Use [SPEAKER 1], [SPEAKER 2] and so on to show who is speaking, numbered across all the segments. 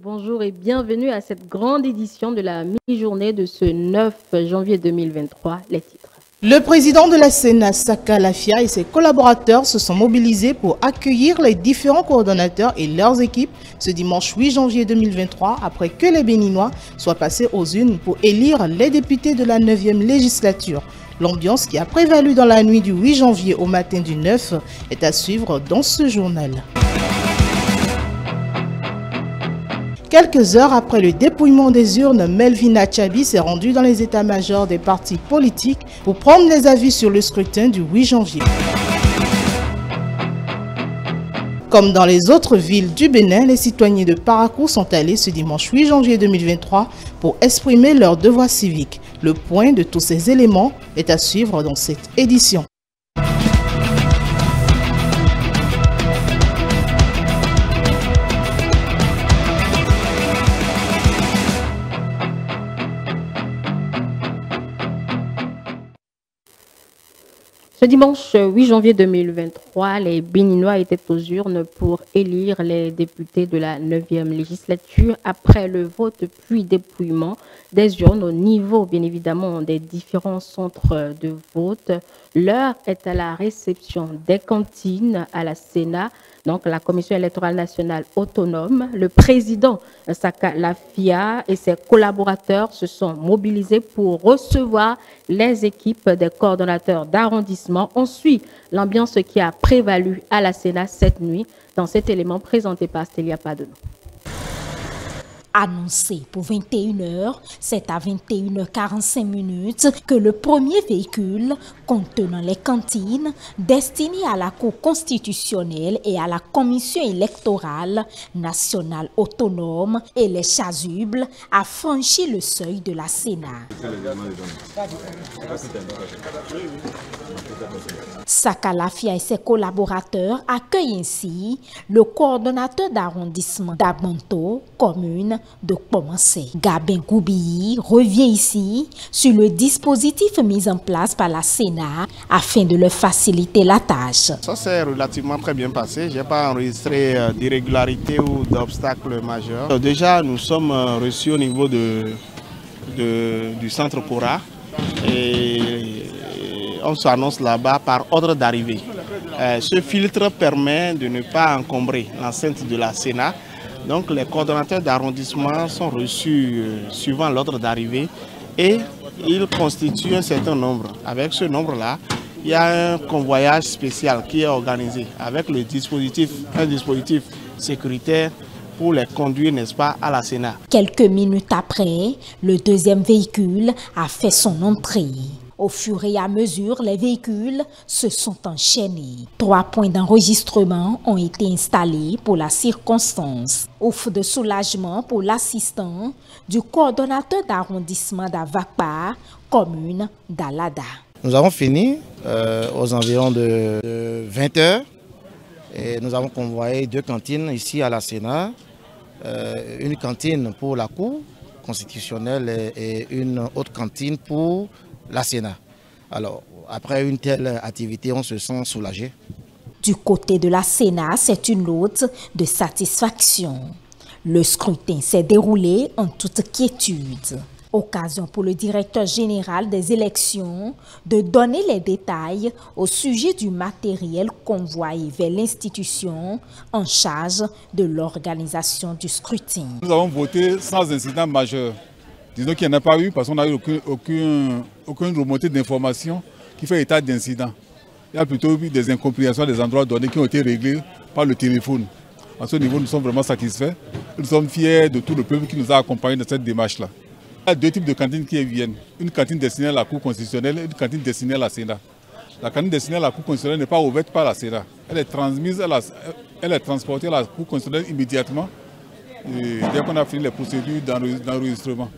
[SPEAKER 1] Bonjour et bienvenue à cette grande édition de la mi-journée de ce 9 janvier 2023. Les titres.
[SPEAKER 2] Le président de la Sénat, Saka Lafia, et ses collaborateurs se sont mobilisés pour accueillir les différents coordonnateurs et leurs équipes ce dimanche 8 janvier 2023, après que les Béninois soient passés aux urnes pour élire les députés de la 9e législature. L'ambiance qui a prévalu dans la nuit du 8 janvier au matin du 9 est à suivre dans ce journal. Quelques heures après le dépouillement des urnes, Melvina Chabi s'est rendue dans les états-majors des partis politiques pour prendre les avis sur le scrutin du 8 janvier. Comme dans les autres villes du Bénin, les citoyens de Parakou sont allés ce dimanche 8 janvier 2023 pour exprimer leur devoir civique. Le point de tous ces éléments est à suivre dans cette édition.
[SPEAKER 1] Ce dimanche 8 janvier 2023, les Béninois étaient aux urnes pour élire les députés de la 9e législature après le vote puis dépouillement des urnes au niveau, bien évidemment, des différents centres de vote. L'heure est à la réception des cantines à la Sénat, donc la Commission électorale nationale autonome. Le président Saka Lafia et ses collaborateurs se sont mobilisés pour recevoir les équipes des coordonnateurs d'arrondissement. On suit l'ambiance qui a prévalu à la Sénat cette nuit dans cet élément présenté par Stélia Padenou.
[SPEAKER 3] Annoncé pour 21h, c'est à 21h45 que le premier véhicule contenant les cantines destiné à la Cour constitutionnelle et à la Commission électorale nationale autonome et les chasubles a franchi le seuil de la Sénat. Saka Lafia et ses collaborateurs accueillent ainsi le coordonnateur d'arrondissement d'Abanto, commune de Commencer. Gabin Goubi revient ici sur le dispositif mis en place par la Sénat afin de leur faciliter la tâche.
[SPEAKER 4] Ça s'est relativement très bien passé. Je n'ai pas enregistré d'irrégularités ou d'obstacles majeurs. Déjà, nous sommes reçus au niveau du centre Cora et on s'annonce là-bas par ordre d'arrivée. Ce filtre permet de ne pas encombrer l'enceinte de la Sénat. Donc les coordonnateurs d'arrondissement sont reçus suivant l'ordre d'arrivée et ils constituent un certain nombre. Avec ce nombre-là, il y a un convoyage spécial qui est organisé avec un dispositif sécuritaire pour les conduire, n'est-ce pas, à la Sénat.
[SPEAKER 3] Quelques minutes après, le deuxième véhicule a fait son entrée. Au fur et à mesure, les véhicules se sont enchaînés. 3 points d'enregistrement ont été installés pour la circonstance. Ouf de soulagement pour l'assistant du coordonnateur d'arrondissement d'Avakpa, commune d'Alada.
[SPEAKER 5] Nous avons fini aux environs de 20 h et nous avons convoyé 2 cantines ici à la Sénat. Une cantine pour la Cour constitutionnelle et une autre cantine pour la Sénat. Alors, après une telle activité, on se sent soulagé.
[SPEAKER 3] Du côté de la Sénat, c'est une note de satisfaction. Le scrutin s'est déroulé en toute quiétude. Occasion pour le directeur général des élections de donner les détails au sujet du matériel convoyé vers l'institution en charge de l'organisation du scrutin.
[SPEAKER 6] Nous avons voté sans incident majeur. Disons qu'il n'y en a pas eu parce qu'on n'a eu aucune remontée d'informations qui fait état d'incident. Il y a plutôt eu des incompréhensions à des endroits donnés qui ont été réglés par le téléphone. À ce niveau, nous sommes vraiment satisfaits. Nous sommes fiers de tout le peuple qui nous a accompagnés dans cette démarche-là. Il y a 2 types de cantines qui viennent. Une cantine destinée à la Cour constitutionnelle et une cantine destinée à la Sénat. La cantine destinée à la Cour constitutionnelle n'est pas ouverte par la Sénat. Elle est transportée à la Cour constitutionnelle immédiatement dès qu'on a fini les procédures d'enregistrement.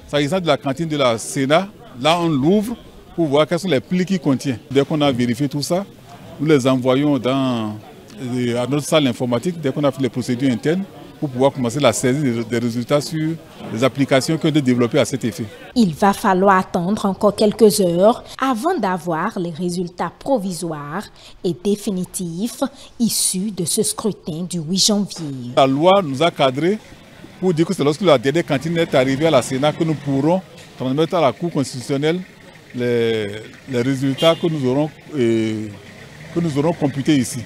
[SPEAKER 6] S'agissant de la cantine de la Sénat, là on l'ouvre pour voir quels sont les plis qu'il contient. Dès qu'on a vérifié tout ça, nous les envoyons à notre salle informatique, dès qu'on a fait les procédures internes, pour pouvoir commencer la saisie des résultats sur les applications qui ont été développées à cet effet.
[SPEAKER 3] Il va falloir attendre encore quelques heures avant d'avoir les résultats provisoires et définitifs issus de ce scrutin du 8 janvier.
[SPEAKER 6] La loi nous a cadrés pour dire que c'est lorsque la dernière cantine est arrivée à la Sénat que nous pourrons transmettre à la Cour constitutionnelle les résultats que nous aurons computés ici.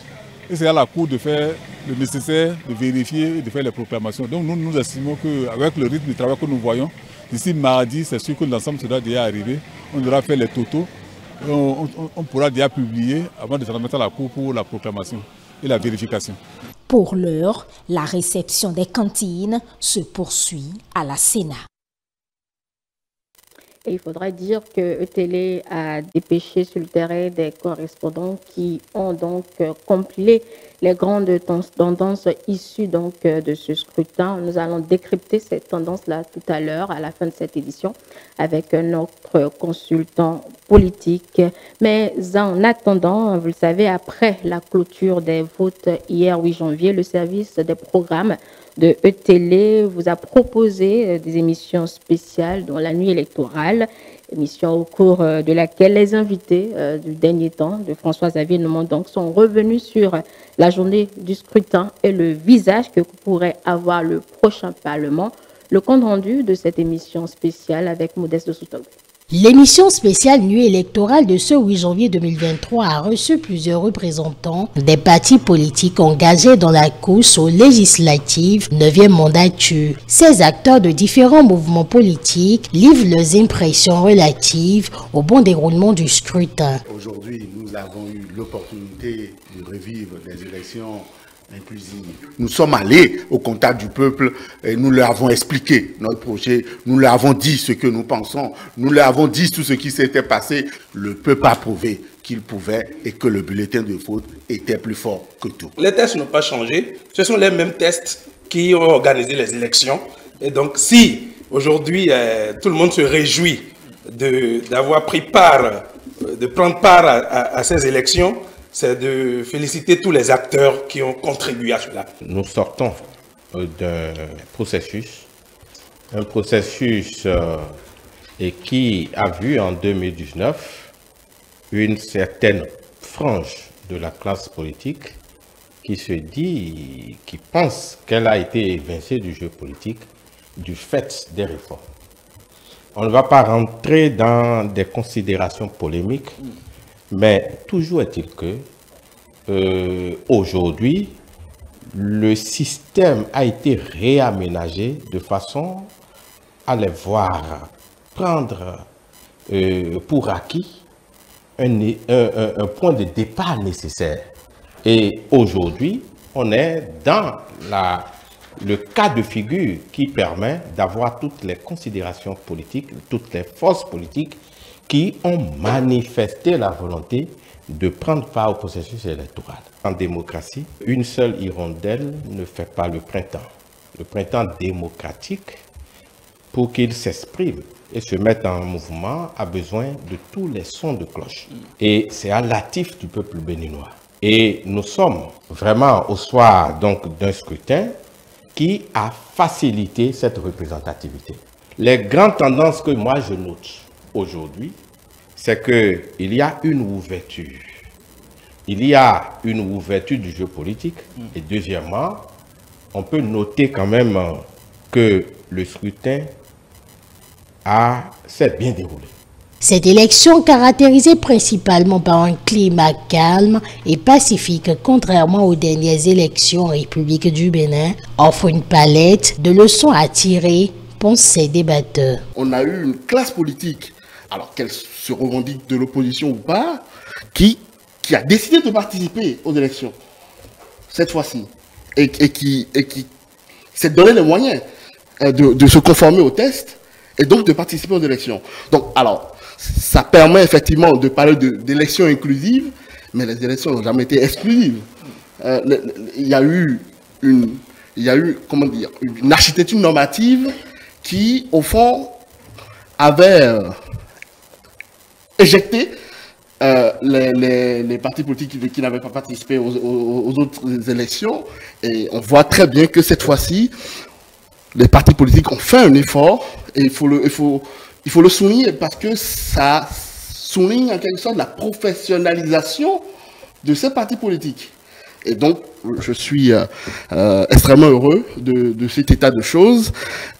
[SPEAKER 6] Et c'est à la Cour de faire le nécessaire, de vérifier et de faire les proclamations. Donc nous estimons qu'avec le rythme de travail que nous voyons, d'ici mardi, c'est sûr que l'ensemble sera déjà arrivé. On aura fait les totaux. On pourra déjà publier avant de transmettre à la Cour pour la proclamation et la vérification.
[SPEAKER 3] Pour l'heure, la réception des cantines se poursuit à la Sénat.
[SPEAKER 1] Et il faudra dire que ETélé a dépêché sur le terrain des correspondants qui ont donc compilé les grandes tendances issues donc de ce scrutin. Nous allons décrypter ces tendances-là tout à l'heure, à la fin de cette édition, avec notre consultant politique. Mais en attendant, vous le savez, après la clôture des votes hier 8 janvier, le service des programmes de ETélé vous a proposé des émissions spéciales dans la nuit électorale, émission au cours de laquelle les invités du dernier temps de François-Xavier Nomon donc sont revenus sur la journée du scrutin et le visage que pourrait avoir le prochain Parlement. Le compte rendu de cette émission spéciale avec Modeste Soutog.
[SPEAKER 2] L'émission spéciale nuit électorale de ce 8 janvier 2023 a reçu plusieurs représentants des partis politiques engagés dans la course aux législatives 9e mandature. Ces acteurs de différents mouvements politiques livrent leurs impressions relatives au bon déroulement du scrutin.
[SPEAKER 7] Aujourd'hui, nous avons eu l'opportunité de revivre des élections inclusive. Nous sommes allés au contact du peuple et nous leur avons expliqué notre projet, nous leur avons dit ce que nous pensons, nous leur avons dit tout ce qui s'était passé. Le peuple a prouvé qu'il pouvait et que le bulletin de vote était plus fort que tout.
[SPEAKER 8] Les tests n'ont pas changé, ce sont les mêmes tests qui ont organisé les élections. Et donc si aujourd'hui tout le monde se réjouit d'avoir pris part, de prendre part à ces élections, c'est de féliciter tous les acteurs qui ont contribué à cela.
[SPEAKER 9] Nous sortons d'un processus, un processus qui a vu en 2019 une certaine frange de la classe politique qui se dit, qui pense qu'elle a été évincée du jeu politique du fait des réformes. On ne va pas rentrer dans des considérations polémiques, mais toujours est-il que aujourd'hui, le système a été réaménagé de façon à les voir prendre pour acquis un point de départ nécessaire. Et aujourd'hui, on est dans le cas de figure qui permet d'avoir toutes les considérations politiques, toutes les forces politiques qui ont manifesté la volonté de prendre part au processus électoral. En démocratie, une seule hirondelle ne fait pas le printemps. Le printemps démocratique, pour qu'il s'exprime et se mette en mouvement, a besoin de tous les sons de cloche. Et c'est à l'actif du peuple béninois. Et nous sommes vraiment au soir donc d'un scrutin qui a facilité cette représentativité. Les grandes tendances que moi je note aujourd'hui, c'est qu'il y a une ouverture. Il y a une ouverture du jeu politique. Et deuxièmement, on peut noter quand même que le scrutin s'est bien déroulé.
[SPEAKER 2] Cette élection, caractérisée principalement par un climat calme et pacifique, contrairement aux dernières élections en République du Bénin, offre une palette de leçons à tirer, pensent ces débatteurs.
[SPEAKER 7] On a eu une classe politique, alors qu'elle se revendique de l'opposition ou pas, qui a décidé de participer aux élections, cette fois-ci, et qui s'est donné les moyens de se conformer aux tests et donc de participer aux élections. Donc, alors, ça permet effectivement de parler d'élections inclusives, mais les élections n'ont jamais été exclusives. Il y a eu une architecture normative qui, au fond, avait éjecté les partis politiques qui n'avaient pas participé aux autres élections. Et on voit très bien que cette fois-ci, les partis politiques ont fait un effort, et il faut le souligner parce que ça souligne en quelque sorte la professionnalisation de ces partis politiques. Et donc, je suis extrêmement heureux de cet état de choses.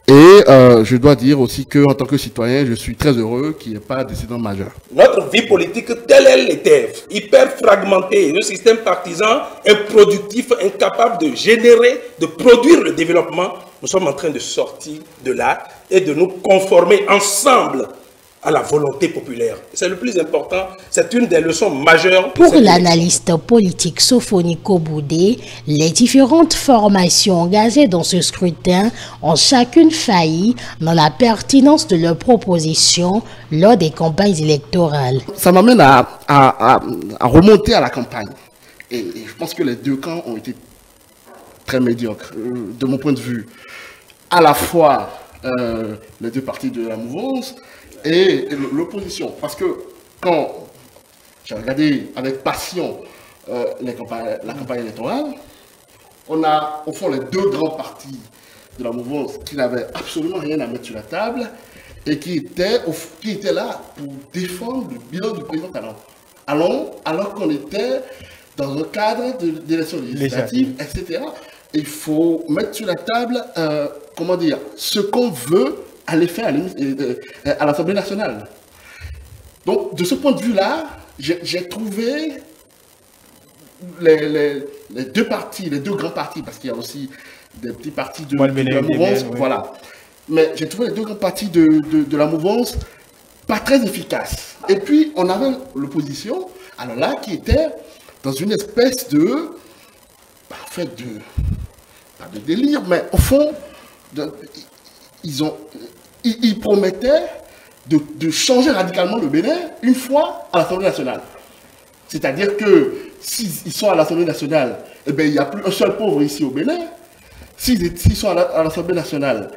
[SPEAKER 7] Et je dois dire aussi qu'en tant que citoyen, je suis très heureux qu'il n'y ait pas d'incident majeur.
[SPEAKER 8] Notre vie politique, telle elle était, hyper fragmentée, un système partisan, improductif, incapable de générer, de produire le développement, nous sommes en train de sortir de là et de nous conformer ensemble à la volonté populaire. C'est le plus important, c'est une des leçons majeures.
[SPEAKER 3] Pour l'analyste politique Sophonie Koboudé, les différentes formations engagées dans ce scrutin ont chacune failli dans la pertinence de leurs propositions lors des campagnes électorales.
[SPEAKER 7] Ça m'amène à remonter à la campagne. Et je pense que les deux camps ont été très médiocres, de mon point de vue. À la fois les deux partis de la mouvance, et l'opposition. Parce que quand j'ai regardé avec passion la campagne électorale, on a au fond les deux grands partis de la mouvance qui n'avaient absolument rien à mettre sur la table et qui étaient là pour défendre le bilan du président Talon. Alors qu'on était dans un cadre d'élections législatives, etc. Il faut mettre sur la table, comment dire, ce qu'on veut aller faire à l'Assemblée nationale. Donc, de ce point de vue-là, j'ai trouvé les deux partis, les deux grands partis, parce qu'il y a aussi des petits partis de la mouvance, voilà. Mais j'ai trouvé les deux grands partis de la mouvance pas très efficaces. Et puis, on avait l'opposition, alors là, qui était dans une espèce de, en fait, pas de délire, mais au fond, ils promettaient de changer radicalement le Bénin une fois à l'Assemblée nationale. C'est-à-dire que s'ils sont à l'Assemblée nationale, eh bien, il n'y a plus un seul pauvre ici au Bénin. S'ils sont à l'Assemblée nationale,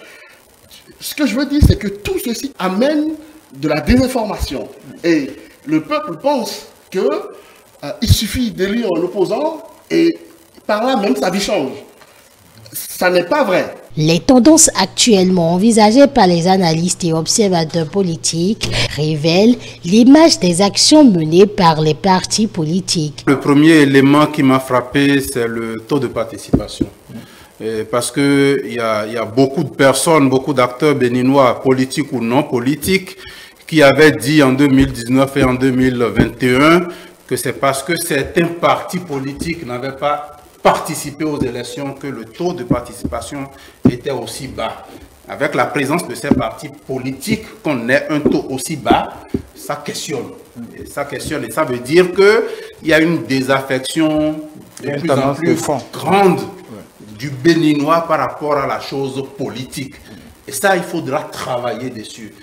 [SPEAKER 7] ce que je veux dire, c'est que tout ceci amène de la désinformation. Et le peuple pense qu'il suffit d'élire un opposant et par là même sa vie change. Ça n'est pas vrai.
[SPEAKER 3] Les tendances actuellement envisagées par les analystes et observateurs politiques révèlent l'image des actions menées par les partis politiques.
[SPEAKER 10] Le premier élément qui m'a frappé, c'est le taux de participation. Parce qu'il y a beaucoup de personnes, beaucoup d'acteurs béninois, politiques ou non politiques, qui avaient dit en 2019 et en 2021 que c'est parce que certains partis politiques n'avaient pas participé aux élections que le taux de participation était aussi bas. Avec la présence de ces partis politiques, qu'on ait un taux aussi bas, ça questionne. Et ça questionne. Et ça veut dire qu'il y a une désaffection de plus en plus grande du Béninois par rapport à la chose politique. Et ça, il faudra travailler dessus.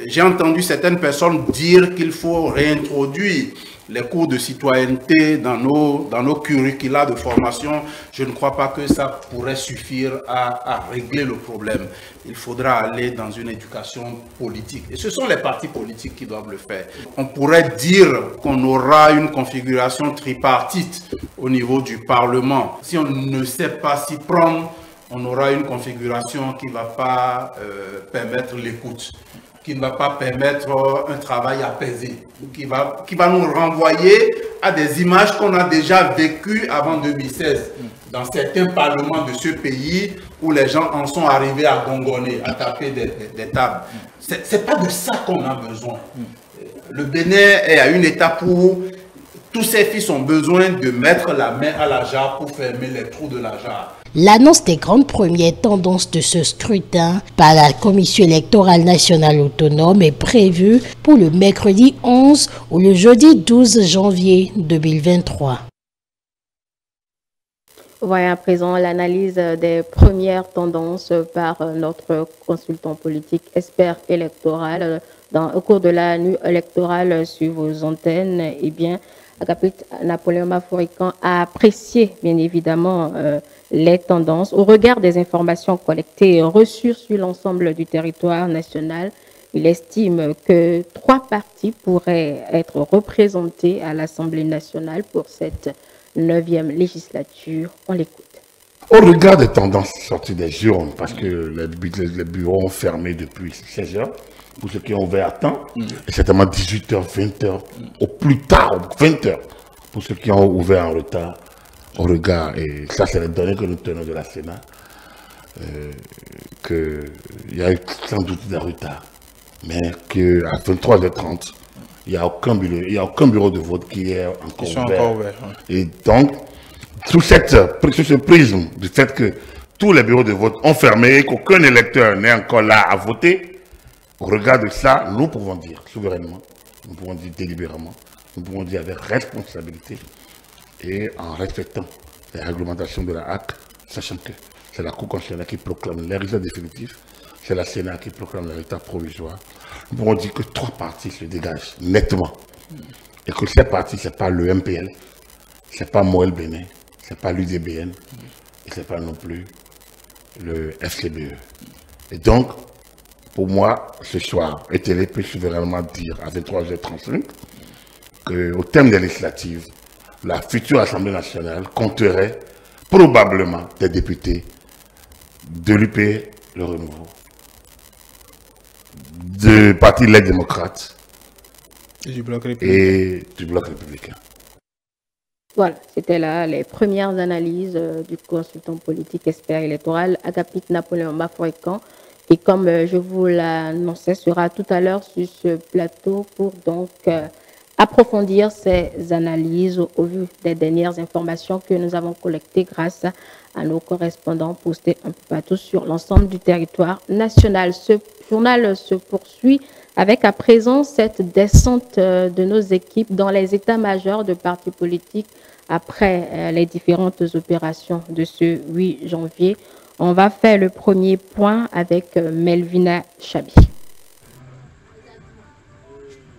[SPEAKER 10] J'ai entendu certaines personnes dire qu'il faut réintroduire les cours de citoyenneté dans nos curricula de formation. Je ne crois pas que ça pourrait suffire à régler le problème. Il faudra aller dans une éducation politique. Et ce sont les partis politiques qui doivent le faire. On pourrait dire qu'on aura une configuration tripartite au niveau du Parlement. Si on ne sait pas s'y prendre, on aura une configuration qui ne va pas permettre l'écoute, qui ne va pas permettre un travail apaisé, qui va nous renvoyer à des images qu'on a déjà vécues avant 2016, dans certains parlements de ce pays où les gens en sont arrivés à gongonner, à taper des tables. C'est pas de ça qu'on a besoin. Le Bénin est à une étape où tous ces fils ont besoin de mettre la main à la jarre pour fermer les trous de la jarre.
[SPEAKER 3] L'annonce des grandes premières tendances de ce scrutin par la Commission électorale nationale autonome est prévue pour le mercredi 11 ou le jeudi 12 janvier 2023.
[SPEAKER 1] Voilà à présent l'analyse des premières tendances par notre consultant politique expert électoral au cours de la nuit électorale sur vos antennes. Eh bien, Agapit Napoléon Maforican a apprécié bien évidemment les tendances au regard des informations collectées et reçues sur l'ensemble du territoire national. Il estime que 3 partis pourraient être représentés à l'Assemblée nationale pour cette 9e législature. On l'écoute.
[SPEAKER 11] Au regard des tendances sorties des urnes, parce que les bureaux ont fermé depuis 16 heures, pour ceux qui ont ouvert à temps, et certainement 18h, 20h, au plus tard, 20h, pour ceux qui ont ouvert en retard. au regard, et ça c'est les données que nous tenons de la Sénat, qu'il y a eu sans doute des retards, mais qu'à 23h30, il n'y a aucun bureau de vote qui est encore ouvert. Et donc, sous ce prisme du fait que tous les bureaux de vote ont fermé et qu'aucun électeur n'est encore là à voter, au regard de ça, nous pouvons dire souverainement, nous pouvons dire délibérément, nous pouvons dire avec responsabilité et en respectant les réglementations de la HAC, sachant que c'est la Cour constitutionnelle qui proclame les résultats définitifs, c'est la Sénat qui proclame les résultats provisoires. Nous pouvons dire que 3 partis se dégagent nettement et que ces partis, ce n'est pas le MPL, ce n'est pas Moël Bénin, ce n'est pas l'UDBN et ce n'est pas non plus le FCBE. Et donc, pour moi, ce soir, ETL peut souverainement dire à 23h35 qu'au terme des législatives, la future Assemblée nationale compterait probablement des députés de l'UP, le Renouveau, du Parti Les Démocrates et du Bloc républicain.
[SPEAKER 1] Voilà, c'était là les premières analyses du consultant politique expert électoral Agapit Napoléon Bafouécan. Et comme je vous l'annonçais, sera tout à l'heure sur ce plateau pour donc approfondir ces analyses au vu des dernières informations que nous avons collectées grâce à nos correspondants postés un peu partout sur l'ensemble du territoire national. Ce journal se poursuit avec à présent cette descente de nos équipes dans les états-majors de partis politiques après les différentes opérations de ce 8 janvier. On va faire le premier point avec Melvina Chabi.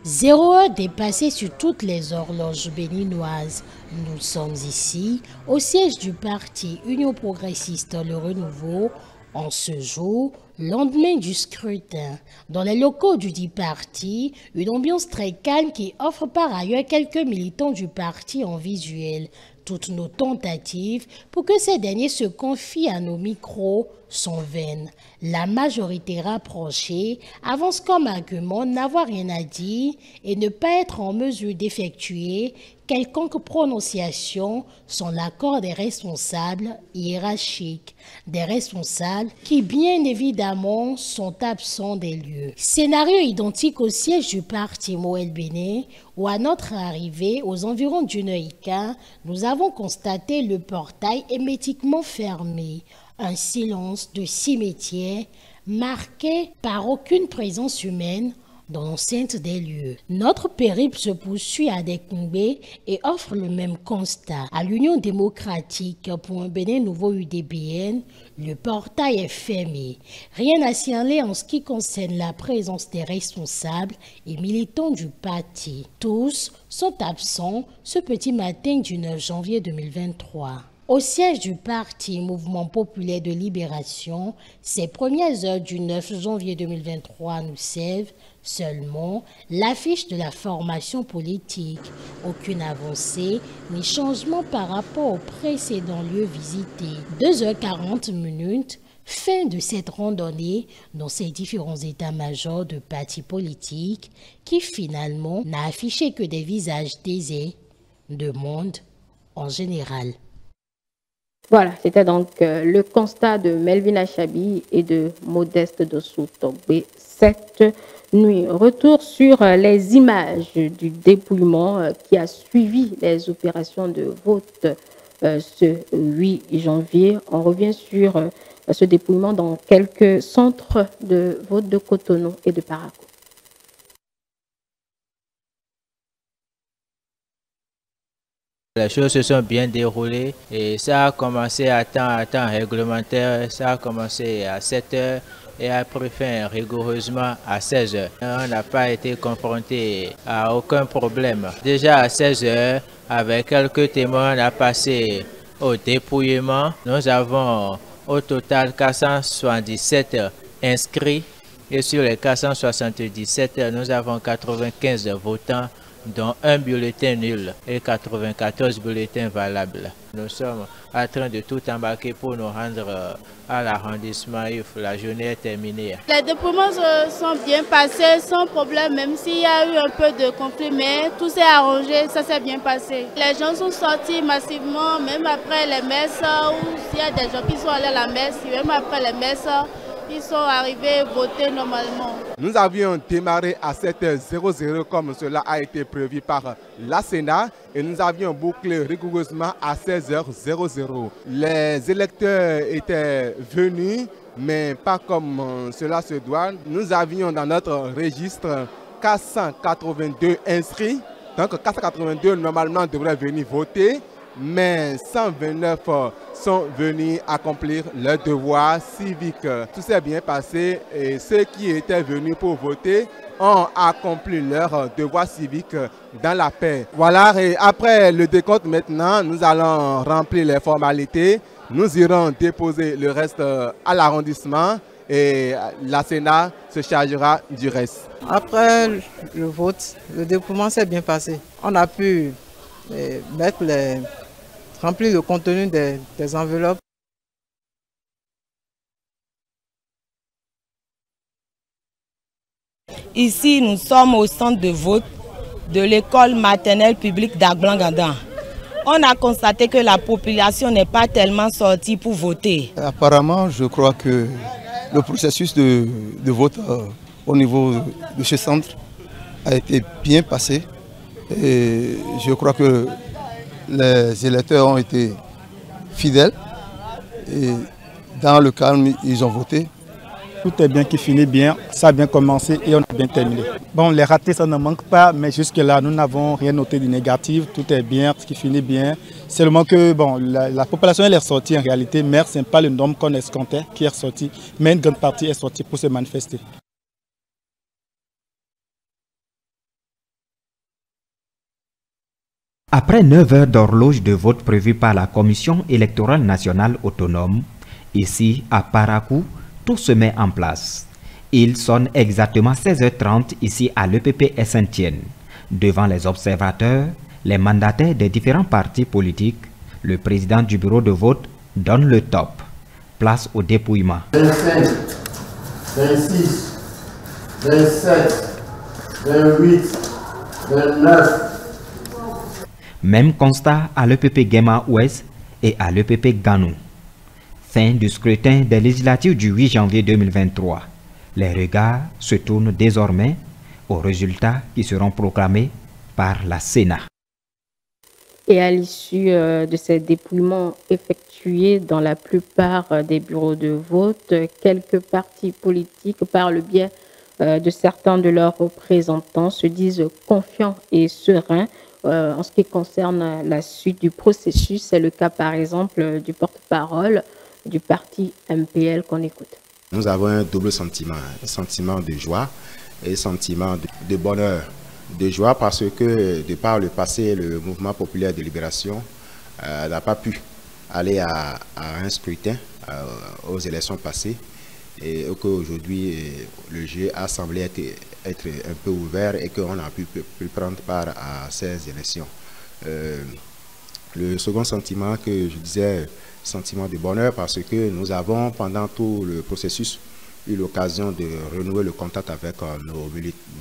[SPEAKER 12] 0 heure dépassée sur toutes les horloges béninoises. Nous sommes ici, au siège du parti Union progressiste Le Renouveau, en ce jour, lendemain du scrutin. Dans les locaux du dit parti, une ambiance très calme qui offre par ailleurs quelques militants du parti en visuel. Toutes nos tentatives pour que ces derniers se confient à nos micros sont vaines. La majorité rapprochée avance comme argument n'avoir rien à dire et ne pas être en mesure d'effectuer quelconque prononciation sans l'accord des responsables hiérarchiques. Des responsables qui bien évidemment sont absents des lieux. Scénario identique au siège du parti Moël Bénin où à notre arrivée aux environs d'1h15, nous avons constaté le portail hermétiquement fermé. Un silence de cimetière marqué par aucune présence humaine dans l'enceinte des lieux. Notre périple se poursuit à Dekungbe et offre le même constat. À l'Union démocratique pour un Bénin nouveau UDBN, le portail est fermé. Rien à signaler en ce qui concerne la présence des responsables et militants du parti. Tous sont absents ce petit matin du 9 janvier 2023. Au siège du parti Mouvement populaire de libération, ces premières heures du 9 janvier 2023 nous servent seulement l'affiche de la formation politique. Aucune avancée ni changement par rapport au précédent lieu visité. 2h40, fin de cette randonnée dans ces différents états-majors de partis politiques qui finalement n'a affiché que des visages taisés de monde en général.
[SPEAKER 1] Voilà, c'était donc le constat de Melvina Chabi et de Modeste Dossou Togbe cette nuit. Retour sur les images du dépouillement qui a suivi les opérations de vote ce 8 janvier. On revient sur ce dépouillement dans quelques centres de vote de Cotonou et de Parakou.
[SPEAKER 13] Les choses se sont bien déroulées et ça a commencé à temps réglementaire, ça a commencé à 7 h et a pris fin rigoureusement à 16 h. On n'a pas été confronté à aucun problème. Déjà à 16 h, avec quelques témoins, on a passé au dépouillement. Nous avons au total 477 inscrits et sur les 477, nous avons 95 votants. dont un bulletin nul et 94 bulletins valables. Nous sommes en train de tout embarquer pour nous rendre à l'arrondissement if la journée est terminée.
[SPEAKER 14] Les dépouillements sont bien passés sans problème, même s'il y a eu un peu de conflit, mais tout s'est arrangé, ça s'est bien passé. Les gens sont sortis massivement, même après les messes, où il y a des gens qui sont allés à la messe, même après les messes, ils sont arrivés voter normalement.
[SPEAKER 15] Nous avions démarré à 7h00 comme cela a été prévu par la Sénat et nous avions bouclé rigoureusement à 16h00. Les électeurs étaient venus, mais pas comme cela se doit. Nous avions dans notre registre 482 inscrits. Donc 482 normalement devraient venir voter, mais 129 sont venus accomplir leur devoir civique. Tout s'est bien passé et ceux qui étaient venus pour voter ont accompli leur devoir civique dans la paix. Voilà, et après le décompte maintenant, nous allons remplir les formalités. Nous irons déposer le reste à l'arrondissement et la Sénat se chargera du reste.
[SPEAKER 16] Après le vote, le dépouillement s'est bien passé. On a pu remplir le contenu des enveloppes.
[SPEAKER 17] Ici, nous sommes au centre de vote de l'école maternelle publique d'Agblanganda. On a constaté que la population n'est pas tellement sortie pour voter.
[SPEAKER 18] Apparemment, je crois que le processus de vote au niveau de ce centre a été bien passé. Et je crois que les électeurs ont été fidèles et dans le calme, ils ont voté.
[SPEAKER 19] Tout est bien qui finit bien, ça a bien commencé et on a bien terminé. Bon, les ratés, ça ne manque pas, mais jusque-là, nous n'avons rien noté de négatif, tout est bien, ce qui finit bien. Seulement que bon, la population elle est ressortie en réalité, mais ce n'est pas le nombre qu'on escomptait qui est ressorti, mais une grande partie est sortie pour se manifester.
[SPEAKER 20] Après 9 heures d'horloge de vote prévue par la Commission électorale nationale autonome, ici à Parakou, tout se met en place. Il sonne exactement 16h30 ici à l'EPP Saint-Étienne. Devant les observateurs, les mandataires des différents partis politiques, le président du bureau de vote donne le top. Place au dépouillement.
[SPEAKER 21] 25, 26, 27, 28, 29.
[SPEAKER 20] Même constat à l'EPP Guéma Ouest et à l'EPP Ganou. Fin du scrutin des législatives du 8 janvier 2023. Les regards se tournent désormais aux résultats qui seront proclamés par la Sénat.
[SPEAKER 1] Et à l'issue de ces dépouillements effectués dans la plupart des bureaux de vote, quelques partis politiques, par le biais de certains de leurs représentants, se disent confiants et sereins en ce qui concerne la suite du processus. C'est le cas par exemple du porte-parole du parti MPL qu'on écoute.
[SPEAKER 22] Nous avons un double sentiment, un sentiment de joie et un sentiment de bonheur. De joie parce que de par le passé, le mouvement populaire de libération n'a pas pu aller à un scrutin aux élections passées et qu'aujourd'hui le jeu a semblé être un peu ouvert et qu'on a pu prendre part à ces élections. Le second sentiment que je disais, sentiment de bonheur parce que nous avons pendant tout le processus eu l'occasion de renouer le contact avec nos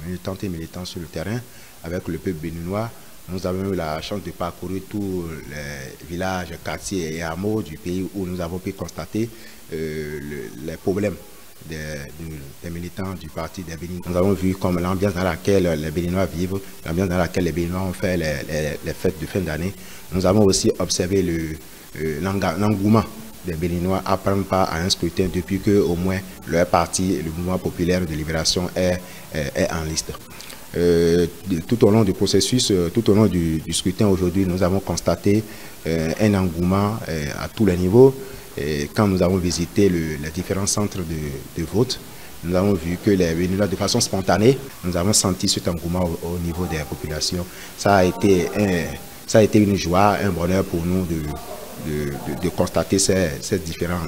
[SPEAKER 22] militantes et militants sur le terrain, avec le peuple béninois. Nous avons eu la chance de parcourir tous les villages, quartiers et hameaux du pays où nous avons pu constater les problèmes des militants du parti des Béninois. Nous avons vu comme l'ambiance dans laquelle les Béninois vivent, l'ambiance dans laquelle les Béninois ont fait les fêtes de fin d'année. Nous avons aussi observé l'engouement des Béninois à prendre part à un scrutin depuis que au moins leur parti, le mouvement populaire de libération, est en liste. Tout au long du processus, tout au long du scrutin aujourd'hui, nous avons constaté un engouement à tous les niveaux. Et quand nous avons visité les différents centres de vote, nous avons vu que les Béninois, de façon spontanée, nous avons senti cet engouement au niveau des populations. Ça a été une joie, un bonheur pour nous de constater ces différents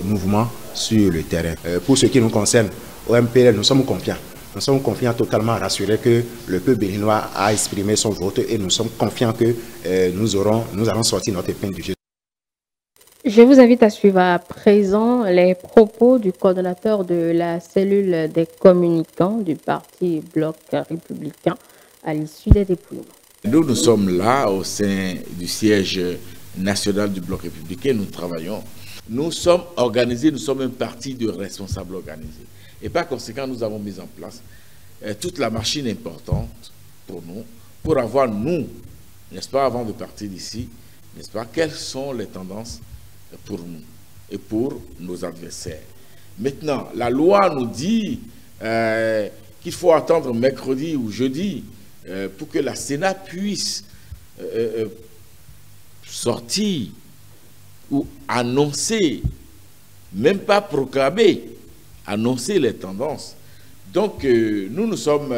[SPEAKER 22] mouvements sur le terrain. Pour ce qui nous concerne, au MPL, nous sommes confiants. Nous sommes confiants, totalement rassurés que le peuple béninois a exprimé son vote et nous sommes confiants que nous allons sortir notre épingle du jeu.
[SPEAKER 1] Je vous invite à suivre à présent les propos du coordonnateur de la cellule des communicants du parti Bloc républicain à l'issue des dépouillements.
[SPEAKER 4] Nous sommes là au sein du siège national du Bloc républicain, nous travaillons. Nous sommes organisés, nous sommes un parti de responsables organisés. Et par conséquent, nous avons mis en place toute la machine importante pour nous, pour avoir, nous, n'est-ce pas, avant de partir d'ici, n'est-ce pas, quelles sont les tendances pour nous et pour nos adversaires. Maintenant, la loi nous dit qu'il faut attendre mercredi ou jeudi pour que la Sénat puisse sortir ou annoncer, même pas proclamer, annoncer les tendances. Donc, nous sommes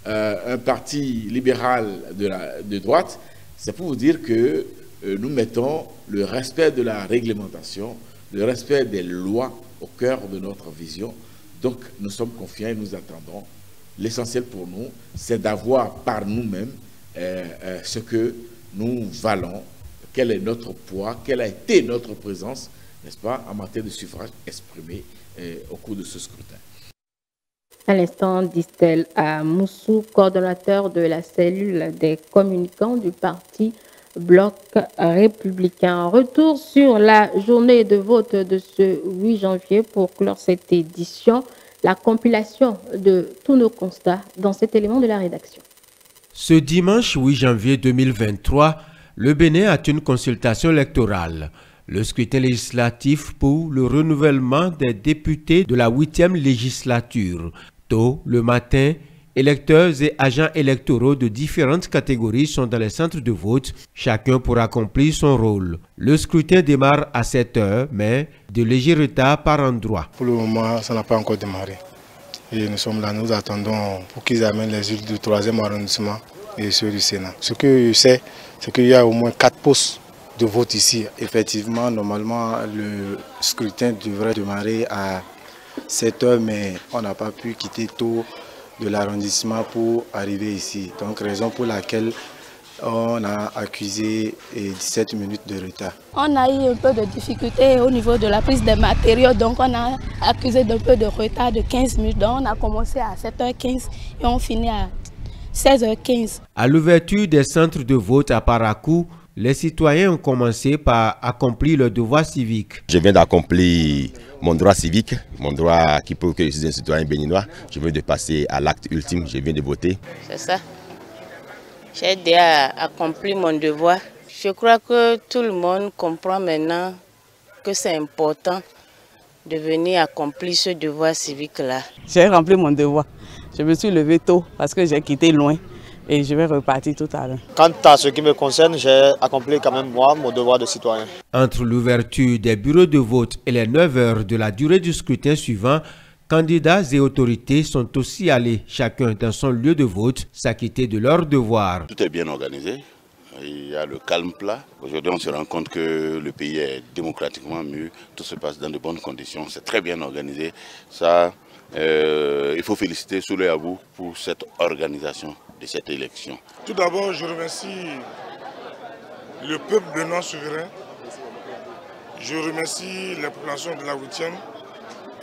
[SPEAKER 4] un parti libéral de droite. C'est pour vous dire que nous mettons le respect de la réglementation, le respect des lois au cœur de notre vision. Donc, nous sommes confiants et nous attendons. L'essentiel pour nous, c'est d'avoir par nous-mêmes ce que nous valons, quel est notre poids, quelle a été notre présence, n'est-ce pas, en matière de suffrage exprimé au cours de ce scrutin.
[SPEAKER 1] À l'instant, Distel Moussou, coordonnateur de la cellule des communicants du parti Bloc républicain. Retour sur la journée de vote de ce 8 janvier pour clore cette édition. La compilation de tous nos constats dans cet élément de la rédaction.
[SPEAKER 5] Ce dimanche 8 janvier 2023, le Bénin a une consultation électorale. Le scrutin législatif pour le renouvellement des députés de la 8e législature. Tôt le matin, électeurs et agents électoraux de différentes catégories sont dans les centres de vote, chacun pour accomplir son rôle. Le scrutin démarre à 7 h, mais de légers retards par endroit.
[SPEAKER 23] Pour le moment, ça n'a pas encore démarré. Et nous sommes là, nous attendons pour qu'ils amènent les urnes du 3e arrondissement et ceux du Sénat. Ce que je sais, c'est qu'il y a au moins 4 postes de vote ici. Effectivement, normalement, le scrutin devrait démarrer à 7 h, mais on n'a pas pu quitter tôt de l'arrondissement pour arriver ici. Donc, raison pour laquelle on a accusé 17 minutes de retard.
[SPEAKER 14] On a eu un peu de difficulté au niveau de la prise des matériaux, donc on a accusé d'un peu de retard de 15 minutes. Donc, on a commencé à 7 h 15 et on finit à 16 h 15.
[SPEAKER 5] À l'ouverture des centres de vote à Parakou, les citoyens ont commencé par accomplir leur devoir civique.
[SPEAKER 24] Je viens d'accomplir mon droit civique, mon droit qui prouve que je suis un citoyen béninois. Je viens de passer à l'acte ultime, je viens de voter.
[SPEAKER 25] C'est ça. J'ai déjà accompli mon devoir. Je crois que tout le monde comprend maintenant que c'est important de venir accomplir ce devoir civique-là.
[SPEAKER 26] J'ai rempli mon devoir. Je me suis levé tôt parce que j'ai quitté loin. Et je vais repartir tout à l'heure.
[SPEAKER 27] Quant à ce qui me concerne, j'ai accompli quand même moi mon devoir de citoyen.
[SPEAKER 5] Entre l'ouverture des bureaux de vote et les 9 heures de la durée du scrutin suivant, candidats et autorités sont aussi allés, chacun dans son lieu de vote, s'acquitter de leurs devoirs.
[SPEAKER 28] Tout est bien organisé. Il y a le calme plat. Aujourd'hui, on se rend compte que le pays est démocratiquement mûr. Tout se passe dans de bonnes conditions. C'est très bien organisé. Ça, il faut féliciter Souley Abou pour cette organisation de cette élection.
[SPEAKER 29] Tout d'abord, je remercie le peuple béninois souverain. Je remercie les populations de la 8e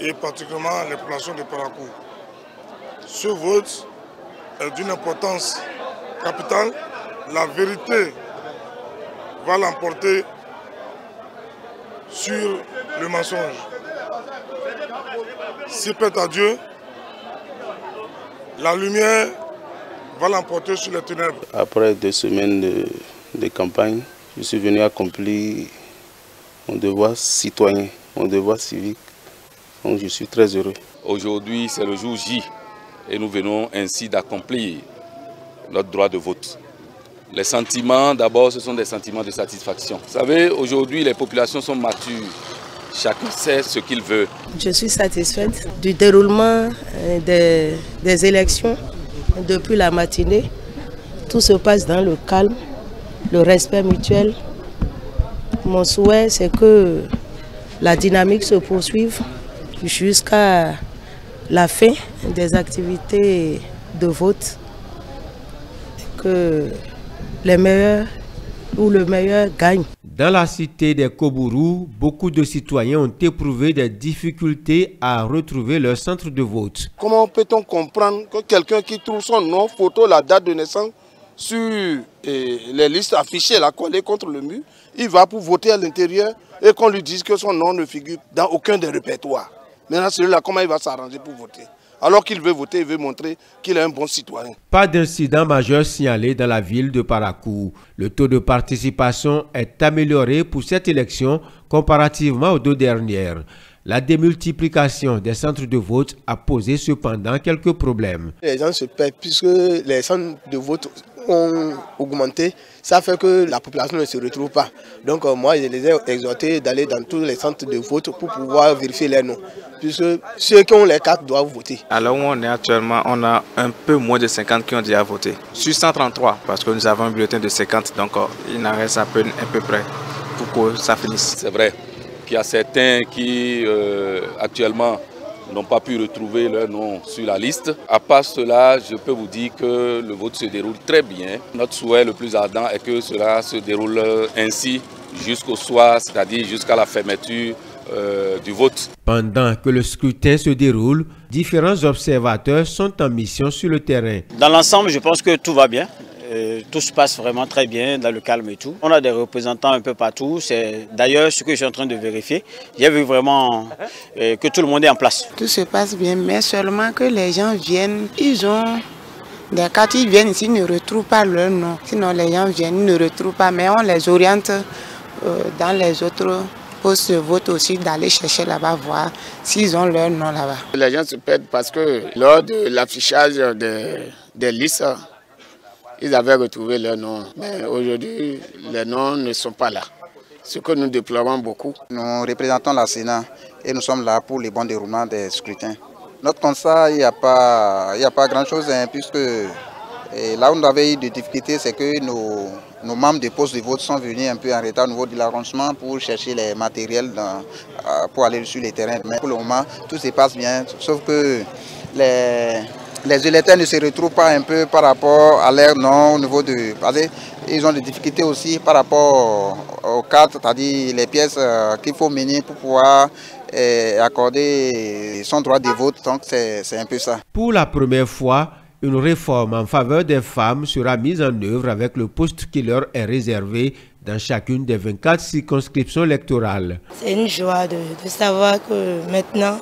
[SPEAKER 29] et particulièrement les populations de Parakou. Ce vote est d'une importance capitale. La vérité va l'emporter sur le mensonge. Si plaît à Dieu, la lumière va l'emporter sur les ténèbres.
[SPEAKER 30] Après 2 semaines de campagne, je suis venu accomplir mon devoir citoyen, mon devoir civique. Donc je suis très heureux.
[SPEAKER 31] Aujourd'hui, c'est le jour J et nous venons ainsi d'accomplir notre droit de vote. Les sentiments, d'abord, ce sont des sentiments de satisfaction. Vous savez, aujourd'hui, les populations sont matures. Chacun sait ce qu'il veut.
[SPEAKER 32] Je suis satisfaite du déroulement des élections depuis la matinée. Tout se passe dans le calme, le respect mutuel. Mon souhait, c'est que la dynamique se poursuive jusqu'à la fin des activités de vote, que les meilleurs ou le meilleur gagne.
[SPEAKER 5] Dans la cité des Kobourou, beaucoup de citoyens ont éprouvé des difficultés à retrouver leur centre de vote.
[SPEAKER 2] Comment peut-on comprendre que quelqu'un qui trouve son nom, photo, la date de naissance sur les listes affichées, là, collées contre le mur, il va pour voter à l'intérieur et qu'on lui dise que son nom ne figure dans aucun des répertoires. Maintenant, celui-là, comment il va s'arranger pour voter? Alors qu'il veut voter, il veut montrer qu'il est un bon citoyen.
[SPEAKER 5] Pas d'incident majeur signalé dans la ville de Parakou. Le taux de participation est amélioré pour cette élection comparativement aux deux dernières. La démultiplication des centres de vote a posé cependant quelques problèmes.
[SPEAKER 2] Les gens se perdent puisque les centres de vote ont augmenté. Ça fait que la population ne se retrouve pas. Donc moi, je les ai exhortés d'aller dans tous les centres de vote pour pouvoir vérifier les noms. Puisque ceux qui ont les cartes doivent voter.
[SPEAKER 3] Alors où on est actuellement, on a un peu moins de 50 qui ont déjà voté. Sur 133, parce que nous avons un bulletin de 50, donc il en reste à peu près pour que ça finisse.
[SPEAKER 31] C'est vrai qu'il y a certains qui actuellement n'ont pas pu retrouver leur nom sur la liste. À part cela, je peux vous dire que le vote se déroule très bien. Notre souhait le plus ardent est que cela se déroule ainsi jusqu'au soir, c'est-à-dire jusqu'à la fermeture du vote.
[SPEAKER 5] Pendant que le scrutin se déroule, différents observateurs sont en mission sur le terrain.
[SPEAKER 6] Dans l'ensemble, je pense que tout va bien. Tout se passe vraiment très bien dans le calme et tout. On a des représentants un peu partout. C'est d'ailleurs ce que je suis en train de vérifier. J'ai vu vraiment que tout le monde est en place.
[SPEAKER 7] Tout se passe bien, mais seulement que les gens viennent, ils ont des cartes, ils viennent ici, ils ne retrouvent pas leur nom. Sinon les gens viennent, ils ne retrouvent pas, mais on les oriente dans les autres postes de vote aussi, d'aller chercher là-bas, voir s'ils ont leur nom là-bas.
[SPEAKER 27] Les gens se perdent parce que lors de l'affichage des listes, ils avaient retrouvé leurs noms. Mais aujourd'hui, les noms ne sont pas là. Ce que nous déplorons beaucoup.
[SPEAKER 18] Nous représentons la Sénat et nous sommes là pour les bons déroulements des scrutins. Notre constat, il n'y a pas grand-chose, hein, puisque là où nous avons eu des difficultés, c'est que nos membres des postes de vote sont venus un peu en retard au niveau de l'arrondissement pour chercher les matériels pour aller sur les terrains. Mais pour le moment, tout se passe bien, sauf que les électeurs ne se retrouvent pas un peu par rapport à leur nom au niveau de... Ils ont des difficultés aussi par rapport aux cartes, c'est-à-dire les pièces qu'il faut mener pour pouvoir accorder son droit de vote. Donc c'est un peu ça.
[SPEAKER 5] Pour la première fois, une réforme en faveur des femmes sera mise en œuvre avec le poste qui leur est réservé dans chacune des 24 circonscriptions électorales.
[SPEAKER 32] C'est une joie de savoir que maintenant,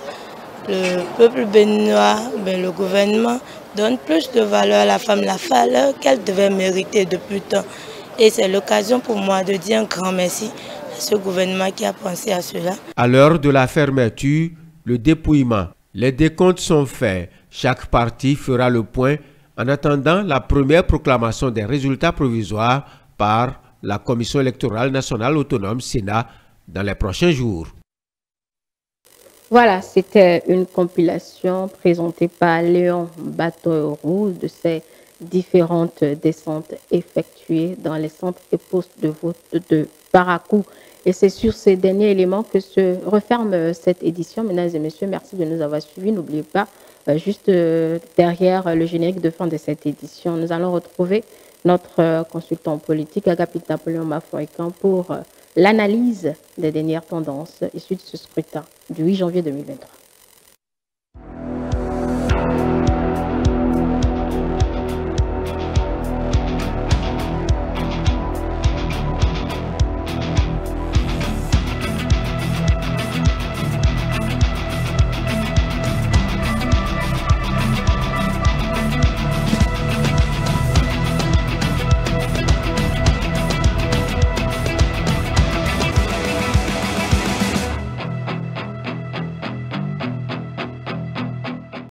[SPEAKER 32] le peuple béninois, le gouvernement donne plus de valeur à la femme, la valeur qu'elle devait mériter depuis temps. Et c'est l'occasion pour moi de dire un grand merci à ce gouvernement qui a pensé à cela.
[SPEAKER 5] À l'heure de la fermeture, le dépouillement, les décomptes sont faits. Chaque parti fera le point en attendant la première proclamation des résultats provisoires par la Commission électorale nationale autonome Sénat dans les prochains jours.
[SPEAKER 1] Voilà, c'était une compilation présentée par Léon Batorou de ces différentes descentes effectuées dans les centres et postes de vote de Parakou. Et c'est sur ces derniers éléments que se referme cette édition. Mesdames et messieurs, merci de nous avoir suivis. N'oubliez pas, juste derrière le générique de fin de cette édition, nous allons retrouver notre consultant politique, Agapit Napoléon Mafoikan, pour l'analyse des dernières tendances issues de ce scrutin du 8 janvier 2023.